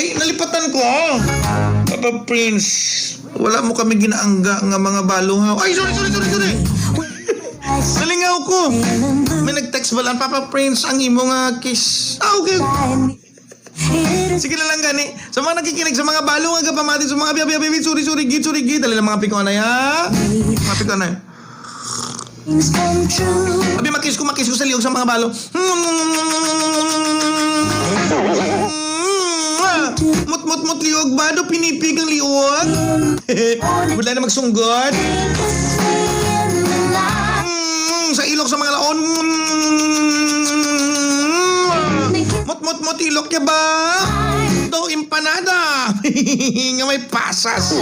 Ay, nalipatan ko. Papa Prince, wala mo kami ginaangga nga mga balungaw. Ay, sorry. Nalingaw ko. May nag-text ba lang, Papa Prince, ang imo nga kiss. Okay. Sige na lang gani. Sa mga nakikinig, sa mga balungaw nga pamati, sa mga biyabi, sorry, gid. Dali lang mga piko na ya. Mga piko na ya. Abi, makis ko sa liog sa mga balo. Mut liog ba? Do pinipig ang liog? Wala na magsunggod? Sa ilok sa mga laon. Mut ilok ya ba? Do empanada. Nga may pasas.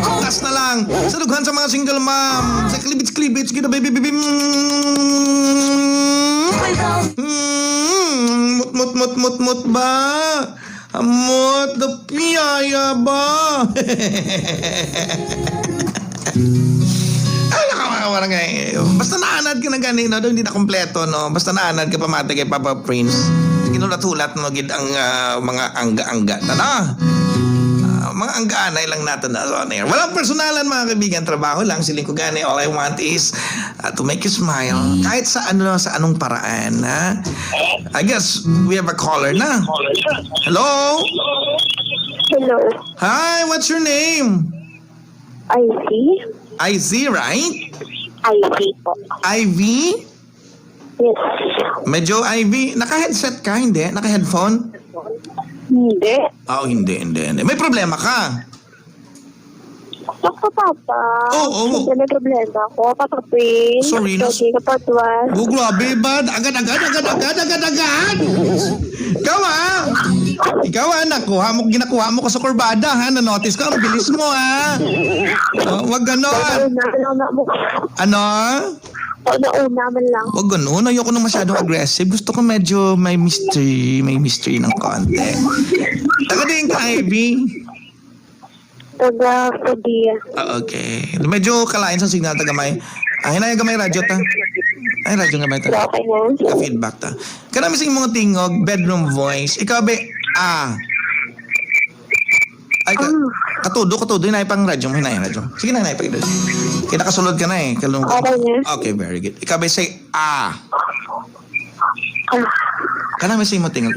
Bukas na lang. Sa dughan sa mga single mom. Sa klibits kita baby. Mut ba? Amot the piyaya ba? Ay, nakakawa ngay. Basta naanad ka na ganito, hindi na kompleto, no? Basta naanad ka pamati kay Papa Prince. Ginulat-hulat mo gid ang mga angga-angga. Tana? Mga anggaanay lang natin na on air. Walang personalan mga kaibigan, trabaho lang. Siling ko gani, all I want is to make you smile. Kahit sa anong paraan. Ha? I guess we have a caller na. Hello? Hello. Hi, what's your name? IZ, right? Ivy po. Ivy? Yes. Medyo Ivy. Naka-headset ka, hindi? Naka-headphone? Hindi. Oh, hindi. May problema ka? Ako, Papa. Oo. Hindi may problema ako. Papa Prince. Sorry, Okay, kapatwas. Oh, grabe ba? Agad. Ikaw ginakuha mo ko sa kurbada, ha? Na-notice ko, ang bilis mo, ha? Oh, wag ganon. Ano? Una man lang. Wag ganon. Ayoko nang masyadong aggressive. Gusto ko medyo may mystery ng konti. Taga din ka, Ivy? Taga Padilla. Okay. Medyo kalain sa signal, taga may. Hinay gamay radyo ta. Ay, radyo gamay ta. Okay na. Ka-feedback ta. Karami sing mga tingog, bedroom voice. Ikaw ba, Ay, katudo, hinay pang radyo mo, hinay radyo. Sige na, hinay pang radyo. Kaya nakasulod ka na eh. Okay na. Okay, very good. Ikaw ba say, Karami sing mga tingog.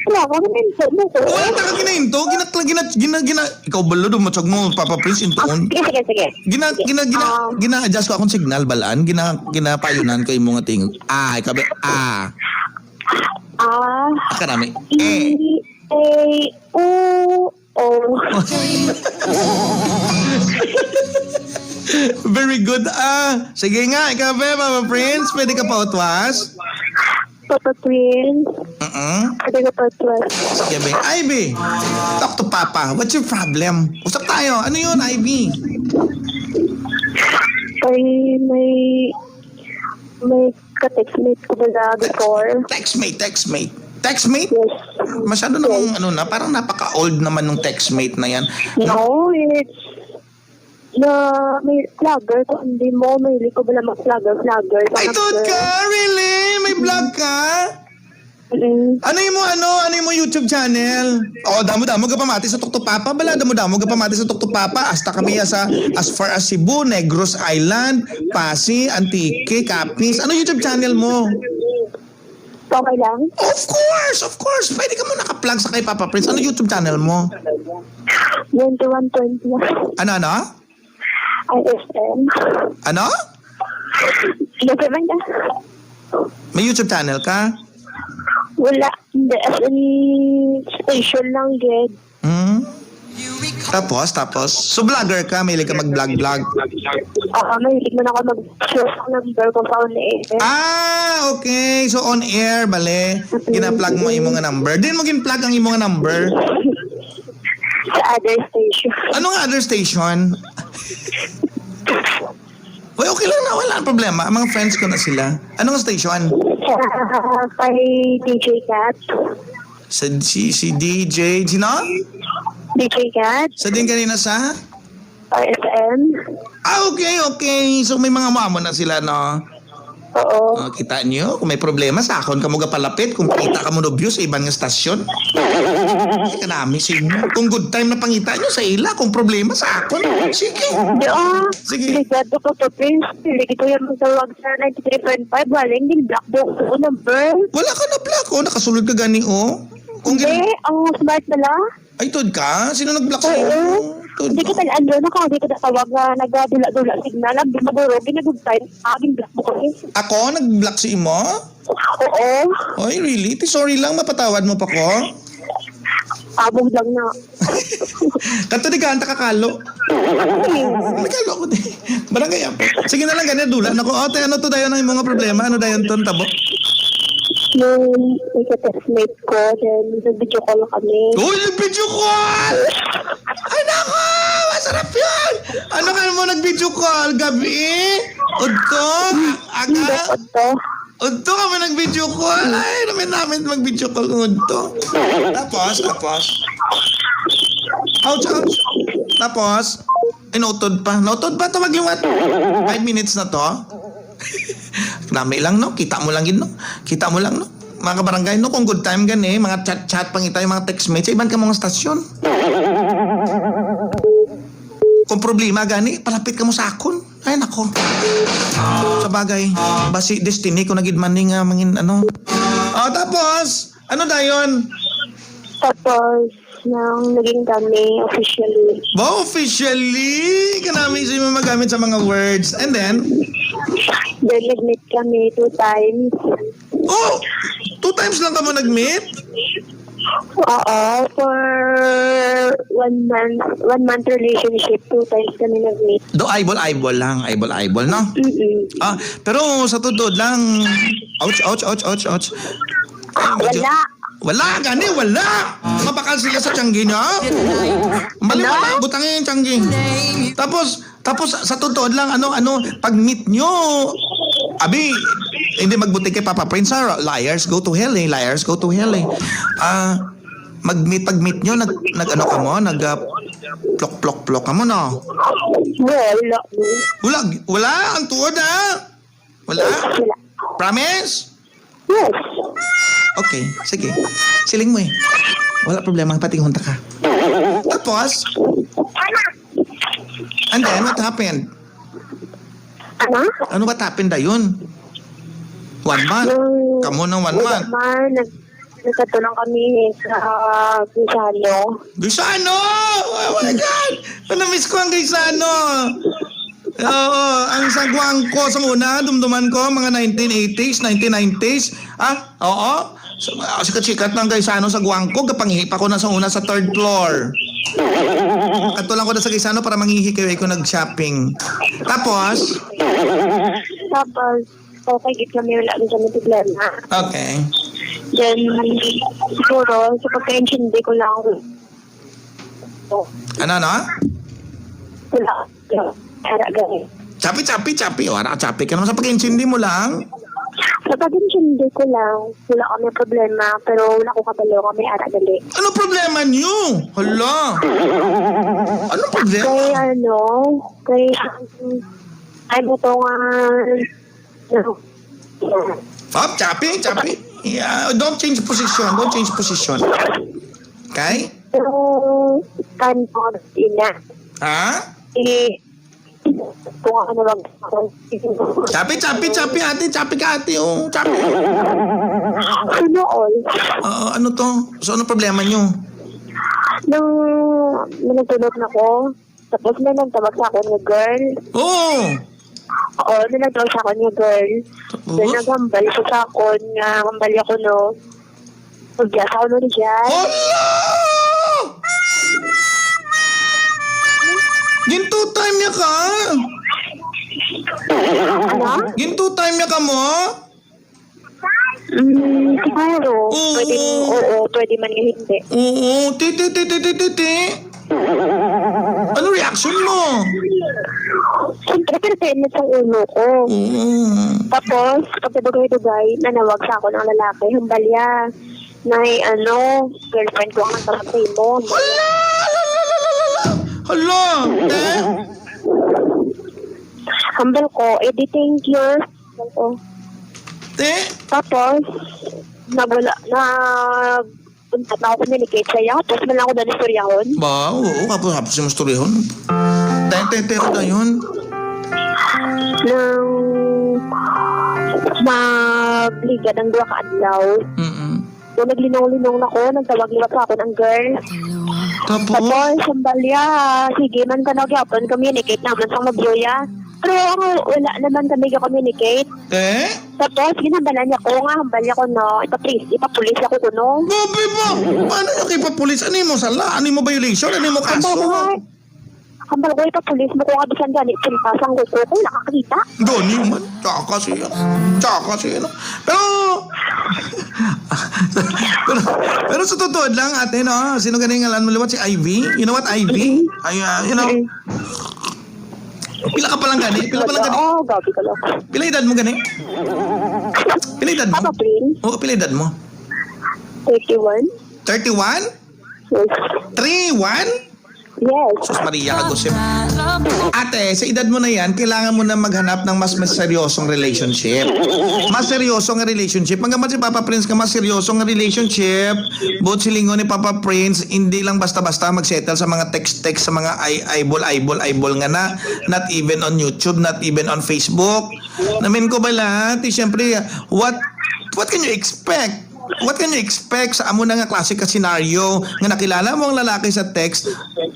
Wala ko naman sa mo ko. Wala ka ginahinto. Ikaw balo, dumatsag mo, Papa Prince, intoon. Sige. Gina-adjust ko akong signal, balaan. Ginapayunan ko yung mga tingog. Ikaw ba, Karami. Very good. Sige nga, ikaw ba, Papa Prince? Pwede ka pa utwas? Papa Prince. Pwede ka pa utwas. Sige ba, Ivy, talk to Papa. What's your problem? Usap tayo. Ano yun, Ivy? May ka-textmate ko ba before? Textmate? Yes. Masyado namang parang napaka-old naman nung textmate na yan. No, it's may vlogger ko, hindi mo, may ko ba lang vlogger. I thought ka, really? May vlog ka? Ano yung YouTube channel? Damo-damo ka pamati sa Tuktok Papa. Damo-damo ka pamati sa Tuktok Papa. Hasta kami as far as Cebu, Negros Island, Pasig, Antique, Capiz. Ano YouTube channel mo? Okay lang? Of course. Pwede ka mo naka-plug sa kay Papa Prince. Ano YouTube channel mo? 2120. Ano? ISM. Ano? May YouTube channel ka? Wala. Hindi. As in, station lang, ged. Tapos? So, vlogger ka? Mahilig ka mag-vlog? Mahilig mo na ako mag-share ng number ko sa on-air. Okay. So, on air, bale. Gina-plug mo yung mga number. Din mo gin-plug ang yung mga number? Sa other station. Anong other station? Well, okay lang na. Wala problema. Mga friends ko na sila. Anong station? Kay DJ Cat. Si DJ, sino? DJ Cat. Sa din kanina sa? RSM. Okay. So may mga mamo na sila, no? Oo. Oh, kita nyo, kung may problema sa akon ka mo palapit, kung kita ka mo nobyo sa ibang nga stasyon. Ay, kanami sa inyo. Kung good time na pangita nyo sa ila, kung problema sa akon, sige. Di Sige. Ligado ko to, Prince. Ligi ko yung magtawag sa 93.5. Walang din black box ko number. Wala ka na black, oh. Nakasulod ka gani, oh. Kung Hindi, ang smart nala. Ay, tod ka? Sino nag-block sa iyo? Tod Hindi ka? kita ano na ka, hindi kita tawag na nagdula-dula signal. Ang bimaguro, ginag-good time. Aging black box ko. Ako? Nag-block si Imo? Oo. Oy, really? Sorry lang, mapatawad mo pa ko? Abog lang na. Kanto di ka, anta kakalo. Nagkalo ko di. Barangay ako. Sige na lang, ganyan, dula. Naku, ote, ano to dayon ang mga problema? Ano dayon to, tabo? Nung ika-testmate ko, then nag-video call kami. Uy, nag-video call! Ay, naku! Masarap yun! Ano ka mo nag-video call? Gabi? Udto? Hindi Aga? ko to. Udto ka mo nag-video call? Ay, namin mag-video call kung udto. Tapos? Ouch. Tapos? Inutod pa. Nautod pa? Tawag liwat. 5 minutes na to. Nami lang, no? Kita mo lang yun, no? Kita mo lang, no? Mga kabarangay, no? Kung good time gani, mga chat-chat pang itayo, mga textmates, sa iban ka mga stasyon. Kung problema gani, palapit ka mo sa akon. Ay, nako. Sa bagay, basi destiny ko nagidmaning mangin, ano. Oh, tapos, ano dayon? Tapos, nang naging kami officially. Ba, officially, kanami siya magamit sa mga words. And then, Then, nag-meet kami 2 times. oh, 2 times lang ka mo nag-meet? Oo, for 1 month relationship, 2 times kami nag-meet. Do eyeball lang, eyeball, no? Ah, pero sa totoo lang, ouch. Wala. Wala. Mabakal sila sa tiyanggi niya. Maliwala, butangin yung tiyanggi. Tapos sa totoo lang, ano, pag meet nyo, abi, hindi magbuti kay Papa Prince, ha? Liars go to hell, eh. Pag meet nyo, nag-ano ka mo, plok ka mo, no? Wala, ang tuod, ha? Wala? Wala. Promise? Yes. Okay, sige. Siling mo eh. Wala problema, pati hunta ka. Tapos, and then, what happened? Ano what happened da yun? 1 month? Kamu ng 1 month? Nagkatulang kami sa Gisano. Gaisano! Oh my God! Na-miss ko ang Gaisano! Oo, ang sagwang ko sa una, dumduman ko, mga 1980s, 1990s. Ah, oo. Sikat-sikat ng Gaisano sa Guangko, kapangihip ako na sa una sa 3rd floor. Katulang ko na sa Gaisano para manghihi kayo ko nag-shopping. Tapos, okay, git kami wala din kami problema. okay. Then, siguro, sa pagka-intindi ko lang, Ano? wala. Kaya gano'n. Chapi. O, chapi ka naman sa pag-intindi mo lang. Sa pag-intindi ko lang, wala kami problema, pero wala ko kabalo kami aragali. Ano problema niyo? Hala. Ano problema? Chapi. Yeah, don't change position. Okay? Pero, ina. Ha? Kung ano lang ako. Chapi, ate. Chapi ka, ate. Oh, chapi. Ano all? Ano to? So, ano problema niyo? Nung nagtulog na ko, tapos may nagtawag sa akin ng girl. Oo. Oo, nagtawag sa akin ng girl. Then naghambal ko sa akin, hambal ako no. Magyas ako no dyan. Hala! Ginto time niya ka? Ano? Ginto time niya ka mo? Siguro. Oo. Pwede man nga hindi. Oo. Ti. Ano reaction mo? Siyempre, pinatayinit sa ulo ko. Tapos, pagkabagay dugay, nanawag sa ako ng lalaki, humbalya. Na girlfriend ko ang nasaratay mo. Hala! Humble ko, thank you. Tapos, punta na ako communicate sa'yo. Tapos man lang ako doon istoryahon. Ba, oo, kapos yung storehon. Pero na yun. Nang magliga ng 2 ka adlaw. Nung naglinaw-linaw na ko, nagtawag-liwat sa akin ang girl. Tapos, sambalya, sige man ka nagyapon, communicate naman sa magyoya. Pero wala naman kami ka-communicate. Tapos, ginambalan niya ko nga, hambalya ko no, ipapulis ako ko no. Gabi ba? Paano yung ipapulis? Ano mo sala? Ano mo violation? Ano mo kaso? Hambal ko ipapulis mo kung abisan gani, pinipasang ko ko, nakakita. Gani man, tsaka siya. Pero sa totoo lang, ate, no? Sino ganing ngalan mo liwat? Si Ivy? You know what, Ivy? Ay, you know, pila ka palang gani? Oo, gabi ka lang. Pila edad mo gani? Pila edad mo? Papa Prin? Oo, pila edad mo? 31? 31? Yes. 3-1? Yes. Sus Maria, kagusip. Ate, sa edad mo na yan, kailangan mo na maghanap ng mas seryosong relationship. Mas seryosong relationship. Hanggang si Papa Prince ka, mas seryosong relationship. Both silingon ni Papa Prince, hindi lang basta-basta magsettle sa mga text-text, sa mga eyeball nga na. Not even on YouTube, not even on Facebook. Namin ko bala, siyempre, what can you expect? What can you expect sa amo na nga klase ka senaryo nga nakilala mo ang lalaki sa text,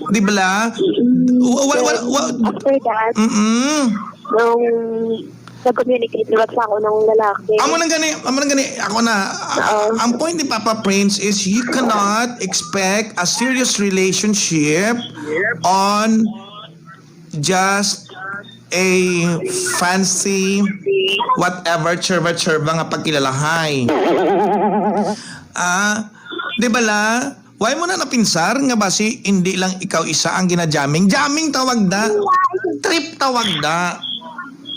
di ba? After that, nung nag-communicate liwat sa ako ng lalaki. Amo nang gani, ako na. Ang point ni Papa Prince is you cannot expect a serious relationship on just a fancy whatever churba nga pagkilalahay. Di ba la? Why mo na napinsar nga ba si hindi lang ikaw isa ang ginajaming? Jamming tawag da. Trip tawag da.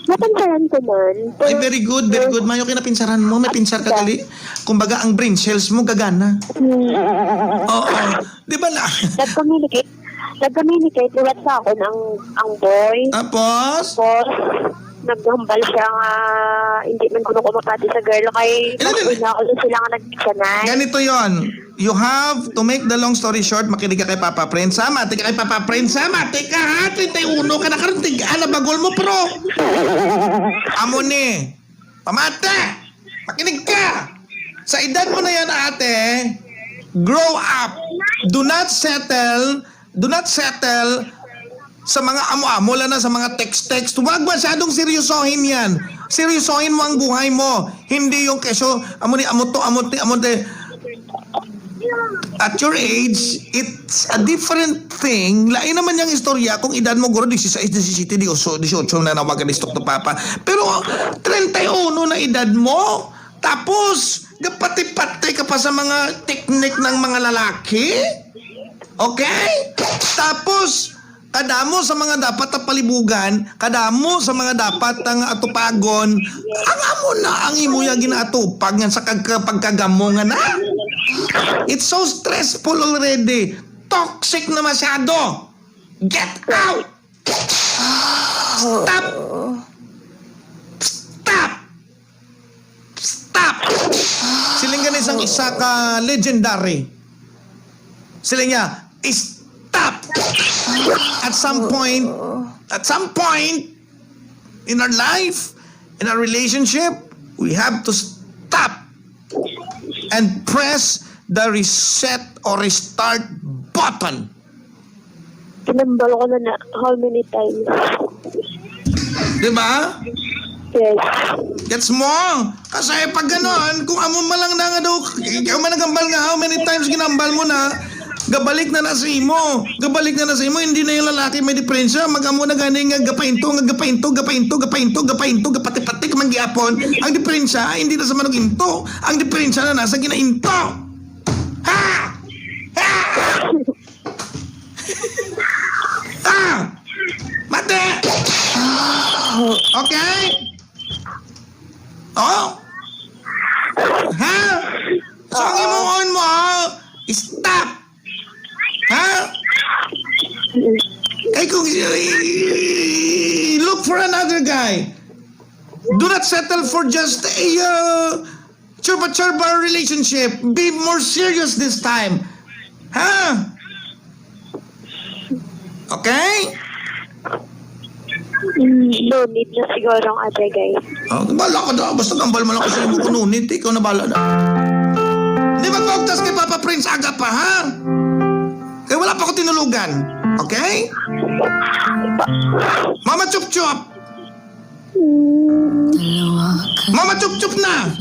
Napinsaran ko man. Ay, very good. Mayo kinapinsaran mo. May pinsar ka gali. Kumbaga, ang brain cells mo gagana. Oo. Di ba la? Nag-communicate liwat sa ako ng ang boy. Tapos? Naghambal siya nga hindi man ko mapati sa girl kay na ako sila nga nagpiksanan. Ganito yon. You have to make the long story short, makinig ka kay Papa Prince. Mati ka kay Papa Prince. Mati ka ha. 31 ka na karon tig-ala bagol mo pro. Amo ni. Pamate. Makinig ka. Sa edad mo na yan, ate, grow up. Do not settle sa mga amo-amo lang na sa mga text-text. Huwag masyadong seryosohin yan. Seryosohin mo ang buhay mo. Hindi yung keso, amo te. At your age, it's a different thing. Lain naman yung istorya kung edad mo guro 16, 17, 18 na nawagan ni Stok to Papa. Pero 31 na edad mo, tapos gapati-pati ka pa sa mga teknik ng mga lalaki. Okay? Tapos kadamo sa mga dapat na palibugan, kadamo sa mga dapat ang atupagon, ang amo na ang imuya ginatupag nga sa pagkagamo nga na. It's so stressful already. Toxic na masyado. Get out! Stop! Siling ganun isang isa ka legendary. Siling niya, stop! At some point in our life, in our relationship, we have to stop and press the reset or restart button. Pinambal ko na how many times. Diba? Yes. Gets mo? Kasi pag gano'n, kung amo man lang na nga daw, ikaw man nagambal nga, how many times ginambal mo na, gabalik na na sa imo, hindi na yung lalaki may diferensya, mag-amo na gani nga gapainto, gapati-pati ka manggihapon. Ang diferensya, hindi na sa manog into, ang diferensya na nasa ginainto. Ha! Mate! Okay? Oh? Ha? So ang imuon mo, stop! Ha? Kay kung look for another guy. Do not settle for just a churba-churba relationship. Be more serious this time. Ha? Okay? No need na siguro ang ate guys. Bala ka na. Basta gambal mo lang kasi mo kununit. Ikaw na bala na. Hindi magpagtas kay Papa Prince aga pa, ha? Kaya wala pa ako tinulugan. Okay? Mama Chup Chup! Mama Chup Chup na!